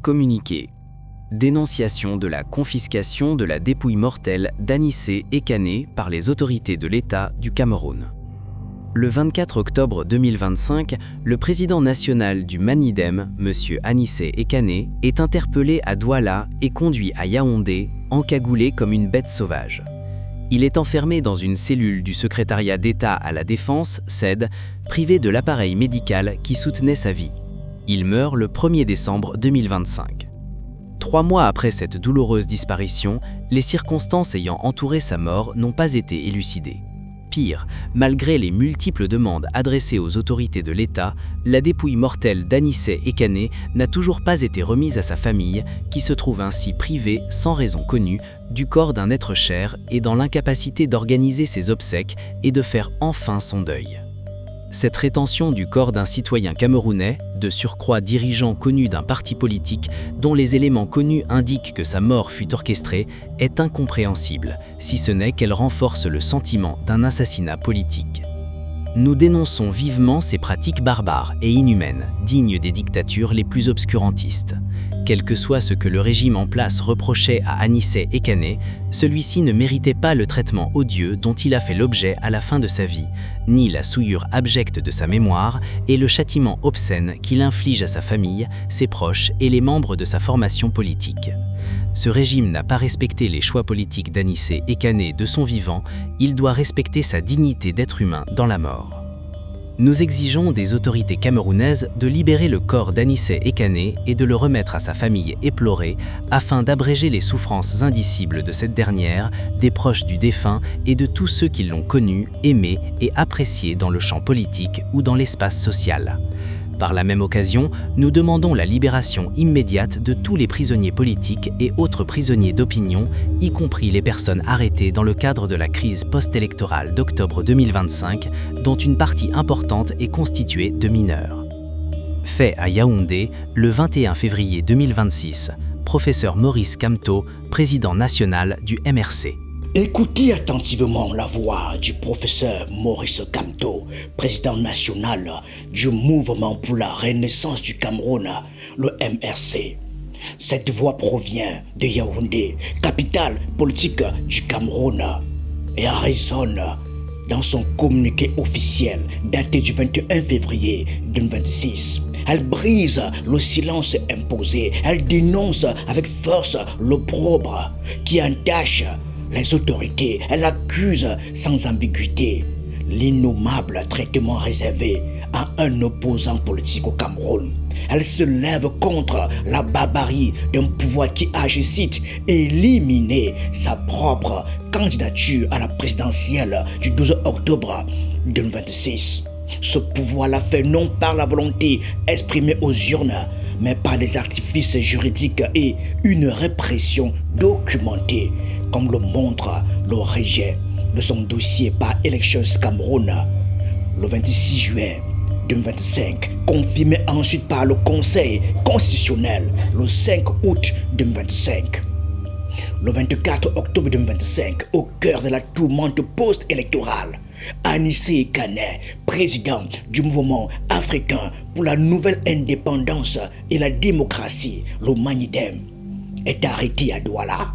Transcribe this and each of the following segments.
Communiqué. Dénonciation de la confiscation de la dépouille mortelle d'Anissé Ekané par les autorités de l'État du Cameroun. Le 24 octobre 2025, le président national du Manidem, M. Anissé Ekané, est interpellé à Douala et conduit à Yaoundé, encagoulé comme une bête sauvage. Il est enfermé dans une cellule du secrétariat d'État à la Défense, CED, privé de l'appareil médical qui soutenait sa vie. Il meurt le 1er décembre 2025. 3 mois après cette douloureuse disparition, les circonstances ayant entouré sa mort n'ont pas été élucidées. Pire, malgré les multiples demandes adressées aux autorités de l'État, la dépouille mortelle d'Anissé Ekané n'a toujours pas été remise à sa famille, qui se trouve ainsi privée, sans raison connue, du corps d'un être cher et dans l'incapacité d'organiser ses obsèques et de faire enfin son deuil. Cette rétention du corps d'un citoyen camerounais, de surcroît dirigeant connu d'un parti politique, dont les éléments connus indiquent que sa mort fut orchestrée, est incompréhensible, si ce n'est qu'elle renforce le sentiment d'un assassinat politique. Nous dénonçons vivement ces pratiques barbares et inhumaines, dignes des dictatures les plus obscurantistes. Quel que soit ce que le régime en place reprochait à Anissé Ekané, celui-ci ne méritait pas le traitement odieux dont il a fait l'objet à la fin de sa vie, ni la souillure abjecte de sa mémoire et le châtiment obscène qu'il inflige à sa famille, ses proches et les membres de sa formation politique. Ce régime n'a pas respecté les choix politiques d'Anissé Ekané de son vivant, il doit respecter sa dignité d'être humain dans la mort. Nous exigeons des autorités camerounaises de libérer le corps d'Anissé Ekané et de le remettre à sa famille éplorée afin d'abréger les souffrances indicibles de cette dernière, des proches du défunt et de tous ceux qui l'ont connu, aimé et apprécié dans le champ politique ou dans l'espace social. Par la même occasion, nous demandons la libération immédiate de tous les prisonniers politiques et autres prisonniers d'opinion, y compris les personnes arrêtées dans le cadre de la crise post-électorale d'octobre 2025, dont une partie importante est constituée de mineurs. Fait à Yaoundé, le 21 février 2026, professeur Maurice Kamto, président national du MRC. Écoutez attentivement la voix du professeur Maurice Kamto, président national du Mouvement pour la Renaissance du Cameroun, le MRC. Cette voix provient de Yaoundé, capitale politique du Cameroun, et résonne dans son communiqué officiel daté du 21 février 2026. Elle brise le silence imposé, elle dénonce avec force l'opprobre qui entache les autorités, elle accuse sans ambiguïté l'innommable traitement réservé à un opposant politique au Cameroun. Elle se lève contre la barbarie d'un pouvoir qui a, je cite, éliminé sa propre candidature à la présidentielle du 12 octobre 2026. Ce pouvoir l'a fait non par la volonté exprimée aux urnes, mais par des artifices juridiques et une répression documentée, comme le montre le rejet de son dossier par Elections Cameroun le 26 juillet 2025, confirmé ensuite par le Conseil constitutionnel le 5 août 2025. Le 24 octobre 2025, au cœur de la tourmente post-électorale, Anissé Ekané, président du mouvement africain pour la nouvelle indépendance et la démocratie, le Manidem, est arrêté à Douala.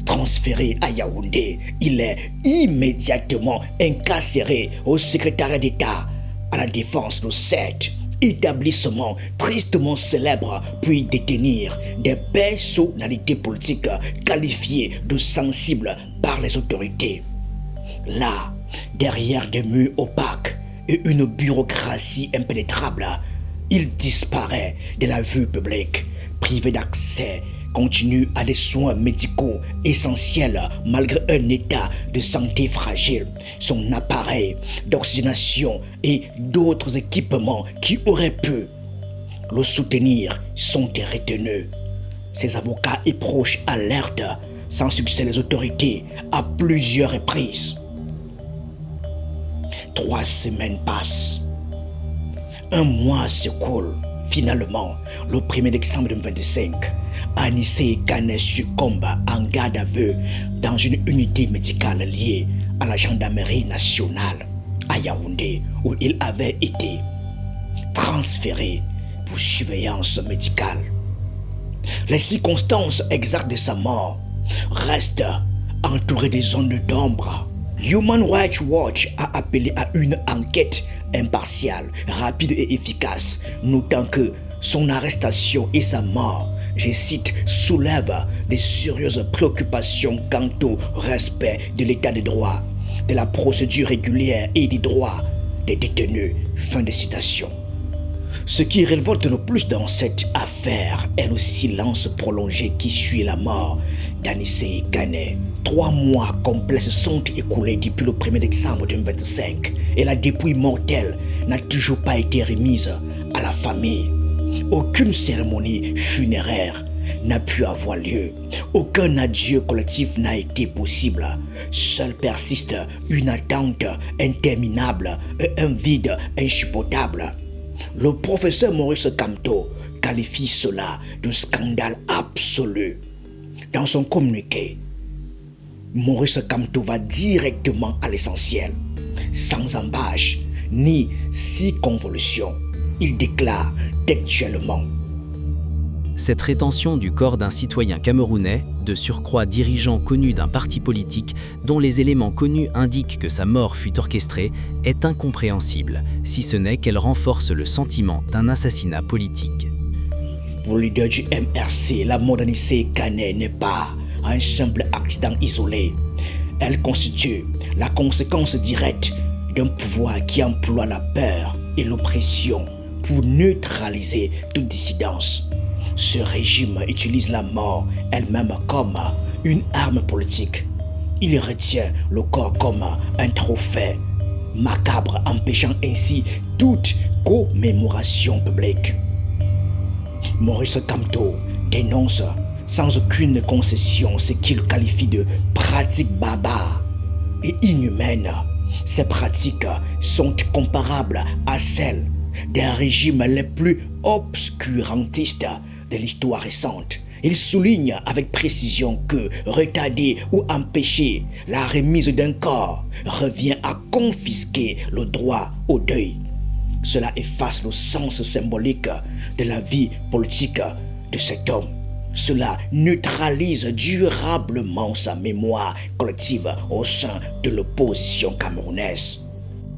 Transféré à Yaoundé, il est immédiatement incarcéré au secrétariat d'État à la Défense le 7, établissement tristement célèbre pour y détenir des personnalités politiques qualifiées de sensibles par les autorités. Là, derrière des murs opaques et une bureaucratie impénétrable, il disparaît de la vue publique, privé d'accès continue à des soins médicaux essentiels malgré un état de santé fragile. Son appareil d'oxygénation et d'autres équipements qui auraient pu le soutenir sont retenus. Ses avocats et proches alertent sans succès les autorités à plusieurs reprises. 3 semaines passent. Un mois s'écoule. Finalement, le 1er décembre 2025, Anissé Ekané succombe en garde à vue dans une unité médicale liée à la gendarmerie nationale à Yaoundé, où il avait été transféré pour surveillance médicale. Les circonstances exactes de sa mort restent entourées des zones d'ombre. Human Rights Watch a appelé à une enquête impartiale, rapide et efficace, notant que son arrestation et sa mort, je cite, soulèvent de sérieuses préoccupations quant au respect de l'état de droit, de la procédure régulière et des droits des détenus. Fin de citation. Ce qui révolte le plus dans cette affaire est le silence prolongé qui suit la mort d'Anissé Kane. 3 mois complets se sont écoulés depuis le 1er décembre 2025 et la dépouille mortelle n'a toujours pas été remise à la famille. Aucune cérémonie funéraire n'a pu avoir lieu. Aucun adieu collectif n'a été possible. Seul persiste une attente interminable et un vide insupportable. Le professeur Maurice Kamto qualifie cela de scandale absolu. Dans son communiqué, Maurice Kamto va directement à l'essentiel, sans embâche ni circonvolution. Il déclare textuellement: Cette rétention du corps d'un citoyen camerounais, de surcroît dirigeant connu d'un parti politique dont les éléments connus indiquent que sa mort fut orchestrée, est incompréhensible, si ce n'est qu'elle renforce le sentiment d'un assassinat politique. Pour le leader du MRC, la mort d'Anissé Kane n'est pas un simple accident isolé. Elle constitue la conséquence directe d'un pouvoir qui emploie la peur et l'oppression pour neutraliser toute dissidence. Ce régime utilise la mort elle-même comme une arme politique. Il retient le corps comme un trophée macabre, empêchant ainsi toute commémoration publique. Maurice Kamto dénonce sans aucune concession ce qu'il qualifie de pratiques barbares et inhumaines. Ces pratiques sont comparables à celles des régimes les plus obscurantistes de l'histoire récente. Il souligne avec précision que retarder ou empêcher la remise d'un corps revient à confisquer le droit au deuil. Cela efface le sens symbolique de la vie politique de cet homme. Cela neutralise durablement sa mémoire collective au sein de l'opposition camerounaise.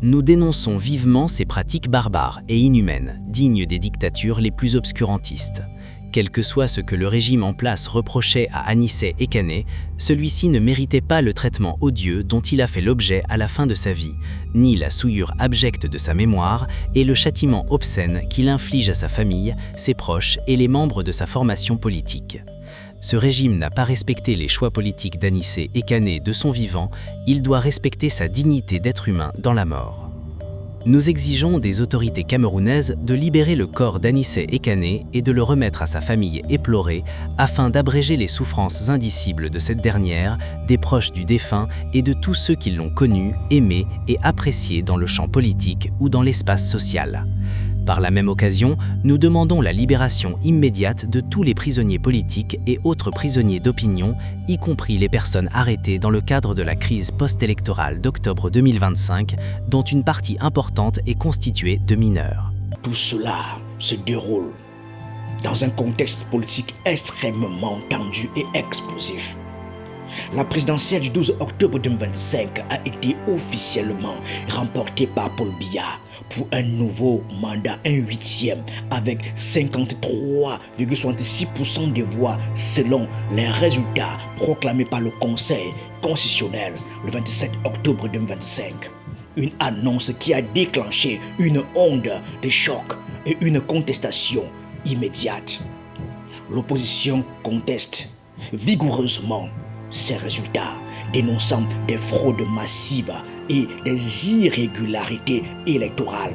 Nous dénonçons vivement ces pratiques barbares et inhumaines, dignes des dictatures les plus obscurantistes. Quel que soit ce que le régime en place reprochait à Anissé Kane, celui-ci ne méritait pas le traitement odieux dont il a fait l'objet à la fin de sa vie, ni la souillure abjecte de sa mémoire et le châtiment obscène qu'il inflige à sa famille, ses proches et les membres de sa formation politique. Ce régime n'a pas respecté les choix politiques d'Anissé Kane de son vivant, il doit respecter sa dignité d'être humain dans la mort. Nous exigeons des autorités camerounaises de libérer le corps d'Anissé Kane et de le remettre à sa famille éplorée afin d'abréger les souffrances indicibles de cette dernière, des proches du défunt et de tous ceux qui l'ont connu, aimé et apprécié dans le champ politique ou dans l'espace social. Par la même occasion, nous demandons la libération immédiate de tous les prisonniers politiques et autres prisonniers d'opinion, y compris les personnes arrêtées dans le cadre de la crise post-électorale d'octobre 2025, dont une partie importante est constituée de mineurs. Tout cela se déroule dans un contexte politique extrêmement tendu et explosif. La présidentielle du 12 octobre 2025 a été officiellement remportée par Paul Biya pour un nouveau mandat, un 8e, avec 53,66% des voix selon les résultats proclamés par le Conseil constitutionnel le 27 octobre 2025. Une annonce qui a déclenché une onde de choc et une contestation immédiate. L'opposition conteste vigoureusement ces résultats, dénonçant des fraudes massives et des irrégularités électorales.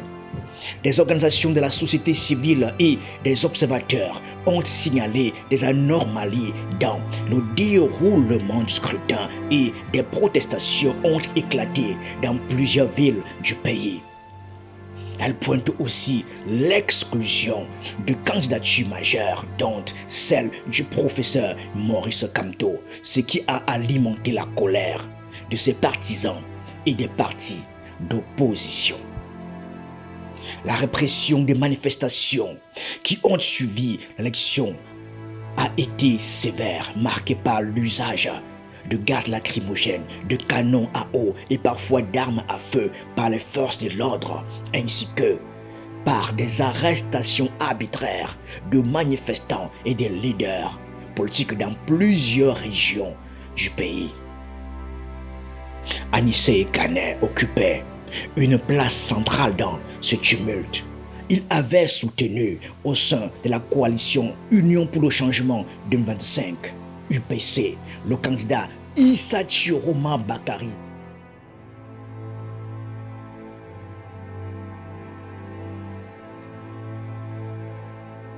Des organisations de la société civile et des observateurs ont signalé des anomalies dans le déroulement du scrutin et des protestations ont éclaté dans plusieurs villes du pays. Elle pointe aussi l'exclusion de candidatures majeures, dont celle du professeur Maurice Kamto, ce qui a alimenté la colère de ses partisans et des partis d'opposition. La répression des manifestations qui ont suivi l'élection a été sévère, marqué par l'usage de gaz lacrymogène, de canons à eau et parfois d'armes à feu par les forces de l'ordre, ainsi que par des arrestations arbitraires de manifestants et de leaders politiques dans plusieurs régions du pays. Anissé Ekane occupait une place centrale dans ce tumulte. Il avait soutenu au sein de la coalition Union pour le changement 2025, UPC, le candidat Issa Chiroma Bakari